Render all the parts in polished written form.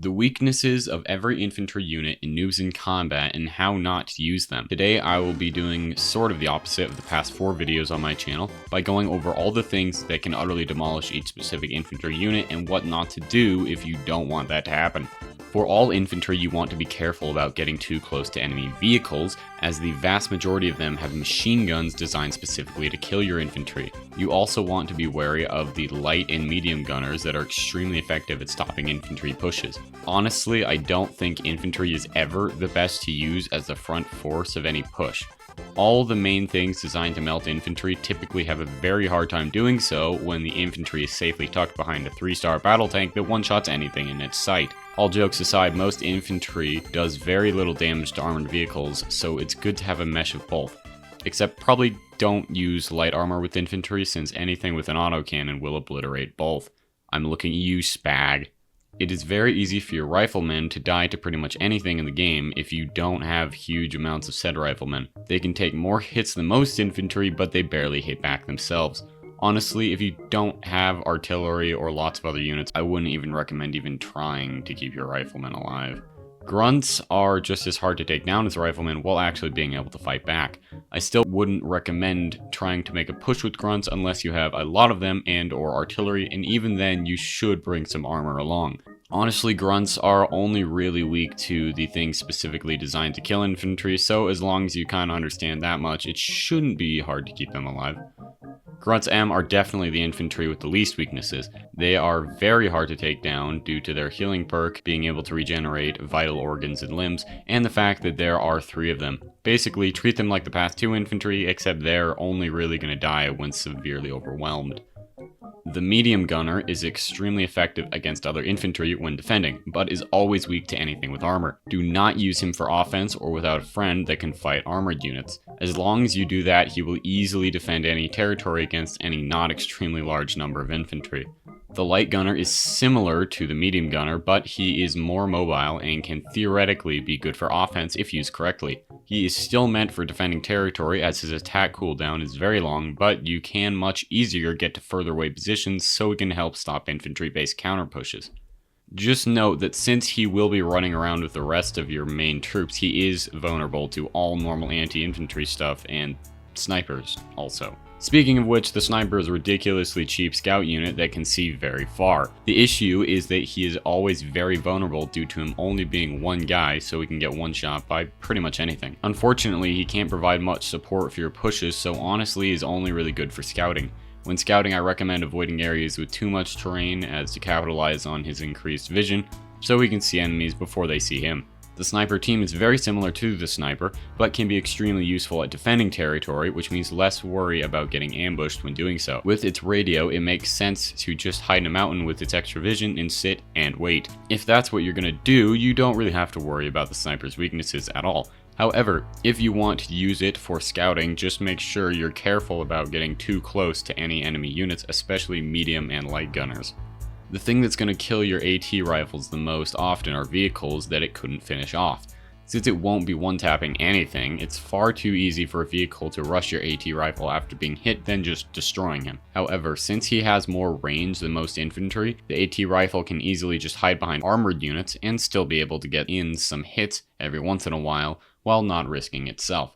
The weaknesses of every infantry unit in Noobs in Combat and how not to use them. Today I will be doing sort of the opposite of the past 4 videos on my channel by going over all the things that can utterly demolish each specific infantry unit and what not to do if you don't want that to happen. For all infantry, you want to be careful about getting too close to enemy vehicles, as the vast majority of them have machine guns designed specifically to kill your infantry. You also want to be wary of the light and medium gunners that are extremely effective at stopping infantry pushes. Honestly, I don't think infantry is ever the best to use as the front force of any push. All the main things designed to melt infantry typically have a very hard time doing so when the infantry is safely tucked behind a 3-star battle tank that one-shots anything in its sight. All jokes aside, most infantry does very little damage to armored vehicles, so it's good to have a mesh of both. Except probably don't use light armor with infantry, since anything with an autocannon will obliterate both. I'm looking at you, Spag. It is very easy for your riflemen to die to pretty much anything in the game if you don't have huge amounts of said riflemen. They can take more hits than most infantry, but they barely hit back themselves. Honestly, if you don't have artillery or lots of other units, I wouldn't even recommend even trying to keep your riflemen alive. Grunts are just as hard to take down as riflemen while actually being able to fight back. I still wouldn't recommend trying to make a push with grunts unless you have a lot of them and or artillery, and even then you should bring some armor along. Honestly, grunts are only really weak to the things specifically designed to kill infantry, so as long as you kind of understand that much, it shouldn't be hard to keep them alive. Grunts M are definitely the infantry with the least weaknesses. They are very hard to take down due to their healing perk, being able to regenerate vital organs and limbs, and the fact that there are 3 of them. Basically, treat them like the past 2 infantry, except they're only really going to die when severely overwhelmed. The medium gunner is extremely effective against other infantry when defending, but is always weak to anything with armor. Do not use him for offense or without a friend that can fight armored units. As long as you do that, he will easily defend any territory against any not extremely large number of infantry. The light gunner is similar to the medium gunner, but he is more mobile and can theoretically be good for offense if used correctly. He is still meant for defending territory, as his attack cooldown is very long, but you can much easier get to further away positions so it can help stop infantry-based counter pushes. Just note that since he will be running around with the rest of your main troops, he is vulnerable to all normal anti-infantry stuff and snipers also. Speaking of which, the sniper is a ridiculously cheap scout unit that can see very far. The issue is that he is always very vulnerable due to him only being one guy, so he can get one shot by pretty much anything. Unfortunately, he can't provide much support for your pushes, so honestly is only really good for scouting. When scouting, I recommend avoiding areas with too much terrain as to capitalize on his increased vision, so he can see enemies before they see him. The sniper team is very similar to the sniper, but can be extremely useful at defending territory, which means less worry about getting ambushed when doing so. With its radio, it makes sense to just hide in a mountain with its extra vision and sit and wait. If that's what you're gonna do, you don't really have to worry about the sniper's weaknesses at all. However, if you want to use it for scouting, just make sure you're careful about getting too close to any enemy units, especially medium and light gunners. The thing that's going to kill your AT rifles the most often are vehicles that it couldn't finish off. Since it won't be one-tapping anything, it's far too easy for a vehicle to rush your AT rifle after being hit than just destroying him. However, since he has more range than most infantry, the AT rifle can easily just hide behind armored units and still be able to get in some hits every once in a while not risking itself.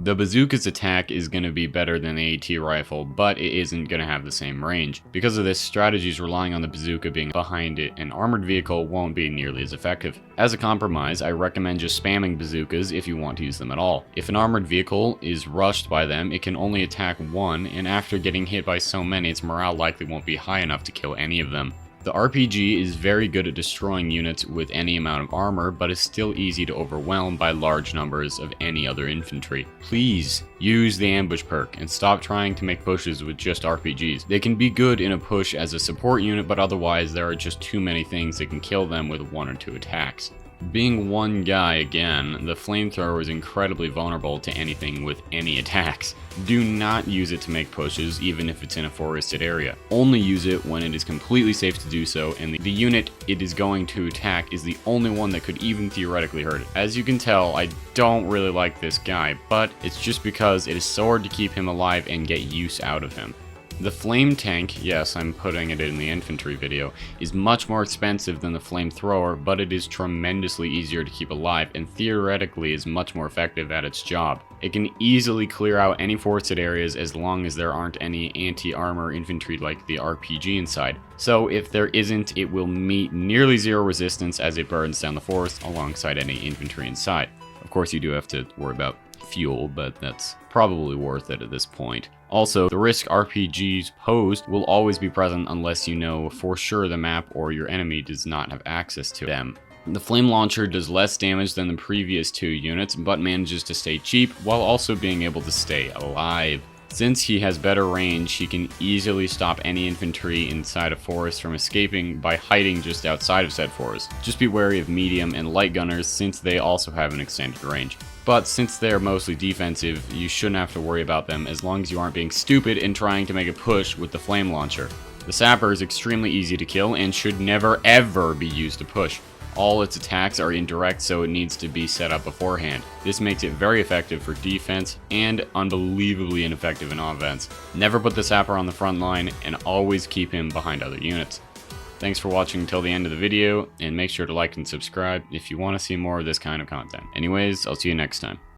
The bazooka's attack is going to be better than the AT rifle, but it isn't going to have the same range. Because of this, strategies relying on the bazooka being behind an armored vehicle won't be nearly as effective. As a compromise, I recommend just spamming bazookas if you want to use them at all. If an armored vehicle is rushed by them, it can only attack one, and after getting hit by so many, its morale likely won't be high enough to kill any of them. The RPG is very good at destroying units with any amount of armor, but is still easy to overwhelm by large numbers of any other infantry. Please use the ambush perk and stop trying to make pushes with just RPGs. They can be good in a push as a support unit, but otherwise there are just too many things that can kill them with 1 or 2 attacks. Being one guy again, the flamethrower is incredibly vulnerable to anything with any attacks. Do not use it to make pushes, even if it's in a forested area. Only use it when it is completely safe to do so, and the unit it is going to attack is the only one that could even theoretically hurt it. As you can tell, I don't really like this guy, but it's just because it is so hard to keep him alive and get use out of him. The flame tank, yes, I'm putting it in the infantry video, is much more expensive than the flamethrower, but it is tremendously easier to keep alive and theoretically is much more effective at its job. It can easily clear out any forested areas as long as there aren't any anti-armor infantry like the RPG inside. So if there isn't, it will meet nearly zero resistance as it burns down the forest alongside any infantry inside. Of course, you do have to worry about fuel, but that's probably worth it at this point. Also, the risk RPGs pose will always be present unless you know for sure the map or your enemy does not have access to them. The flame launcher does less damage than the previous two units, but manages to stay cheap while also being able to stay alive. Since he has better range, he can easily stop any infantry inside a forest from escaping by hiding just outside of said forest. Just be wary of medium and light gunners since they also have an extended range. But since they're mostly defensive, you shouldn't have to worry about them as long as you aren't being stupid and trying to make a push with the flame launcher. The sapper is extremely easy to kill and should never ever be used to push. All its attacks are indirect, so it needs to be set up beforehand. This makes it very effective for defense and unbelievably ineffective in offense. Never put the sapper on the front line and always keep him behind other units. Thanks for watching until the end of the video, and make sure to like and subscribe if you want to see more of this kind of content. Anyways, I'll see you next time.